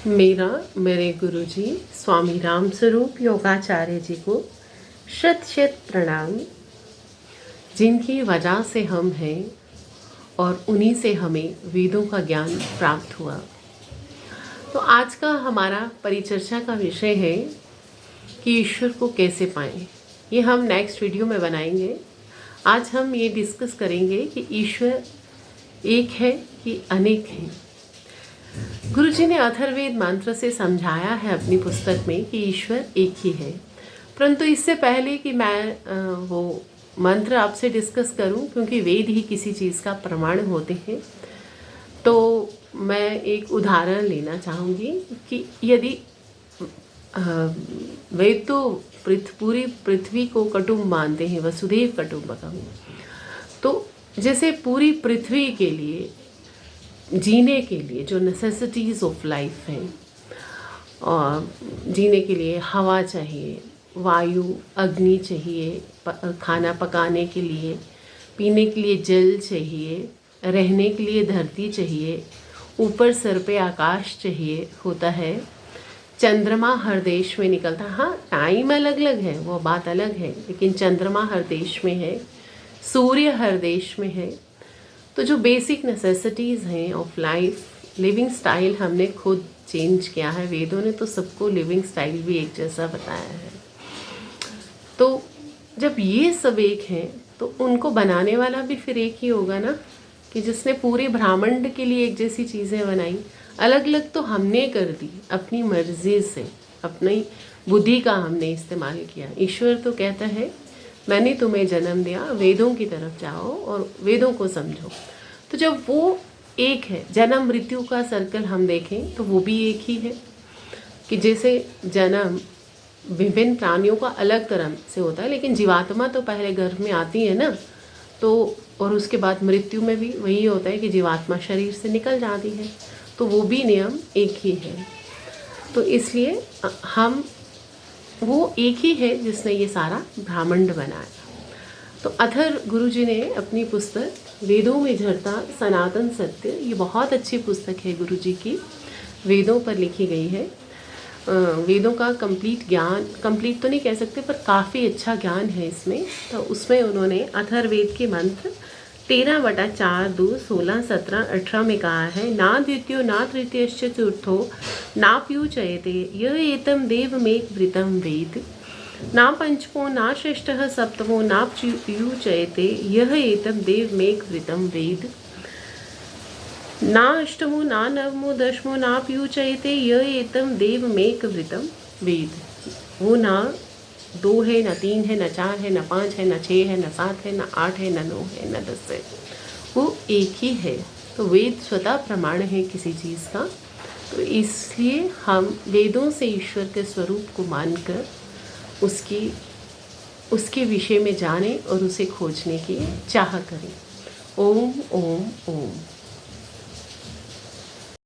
मेरे गुरुजी स्वामी राम स्वरूप योगाचार्य जी को शत शत प्रणाम, जिनकी वजह से हम हैं और उन्हीं से हमें वेदों का ज्ञान प्राप्त हुआ। तो आज का हमारा परिचर्चा का विषय है कि ईश्वर को कैसे पाएं। ये हम नेक्स्ट वीडियो में बनाएंगे। आज हम ये डिस्कस करेंगे कि ईश्वर एक है कि अनेक है। गुरुजी ने अथर्ववेद मंत्र से समझाया है अपनी पुस्तक में कि ईश्वर एक ही है। परंतु इससे पहले कि मैं वो मंत्र आपसे डिस्कस करूं, क्योंकि वेद ही किसी चीज़ का प्रमाण होते हैं, तो मैं एक उदाहरण लेना चाहूँगी कि यदि वेद तो पूरी पृथ्वी को कुटुंब मानते हैं, वसुधैव कुटुंबकम। तो जैसे पूरी पृथ्वी के लिए जीने के लिए जो नेसेसिटीज़ ऑफ लाइफ हैं, और जीने के लिए हवा चाहिए, वायु अग्नि चाहिए, खाना पकाने के लिए, पीने के लिए जल चाहिए, रहने के लिए धरती चाहिए, ऊपर सर पे आकाश चाहिए होता है। चंद्रमा हर देश में निकलता, हाँ टाइम अलग अलग है, वो बात अलग है, लेकिन चंद्रमा हर देश में है, सूर्य हर देश में है। तो जो बेसिक नेसेसिटीज़ हैं ऑफ लाइफ, लिविंग स्टाइल हमने खुद चेंज किया है। वेदों ने तो सबको लिविंग स्टाइल भी एक जैसा बताया है। तो जब ये सब एक हैं तो उनको बनाने वाला भी फिर एक ही होगा ना, कि जिसने पूरे ब्रह्मांड के लिए एक जैसी चीज़ें बनाई। अलग अलग तो हमने कर दी अपनी मर्जी से, अपनी बुद्धि का हमने इस्तेमाल किया। ईश्वर तो कहता है मैंने तुम्हें जन्म दिया, वेदों की तरफ जाओ और वेदों को समझो। तो जब वो एक है, जन्म मृत्यु का सर्कल हम देखें तो वो भी एक ही है। कि जैसे जन्म विभिन्न प्राणियों का अलग तरह से होता है, लेकिन जीवात्मा तो पहले गर्भ में आती है ना, तो और उसके बाद मृत्यु में भी वही होता है कि जीवात्मा शरीर से निकल जाती है। तो वो भी नियम एक ही है। तो इसलिए हम वो एक ही है जिसने ये सारा ब्रह्मांड बनाया। तो अथर गुरुजी ने अपनी पुस्तक वेदों में झरता सनातन सत्य, ये बहुत अच्छी पुस्तक है गुरुजी की, वेदों पर लिखी गई है। वेदों का कंप्लीट ज्ञान, कंप्लीट तो नहीं कह सकते पर काफ़ी अच्छा ज्ञान है इसमें। तो उसमें उन्होंने अथर्ववेद के मंत्र 13/4, 2, 16, 17, 18 में कहा है, ना द्वितीयो ना तृतीयश्च चतुर्थो नाप्युच्यते यः एतं देवमेकवृतं वेद, ना पंचमो ना षष्ठः सप्तमो नाप्युच्यते यः एतं देवमेकवृतं वेद, ना अष्टमो ना नवमो दशमो नाप्युच्यते यः एतं देवमेकवृतं वेद। वो ना 2 है, न 3 है, न 4 है, न 5 है, न 6 है, न 7 है, न 8 है, न 9 है, न 10 है, वो एक ही है। तो वेद स्वतः प्रमाण है किसी चीज़ का। तो इसलिए हम वेदों से ईश्वर के स्वरूप को मानकर उसके विषय में जानें और उसे खोजने की चाह करें। ओम ओम ओम।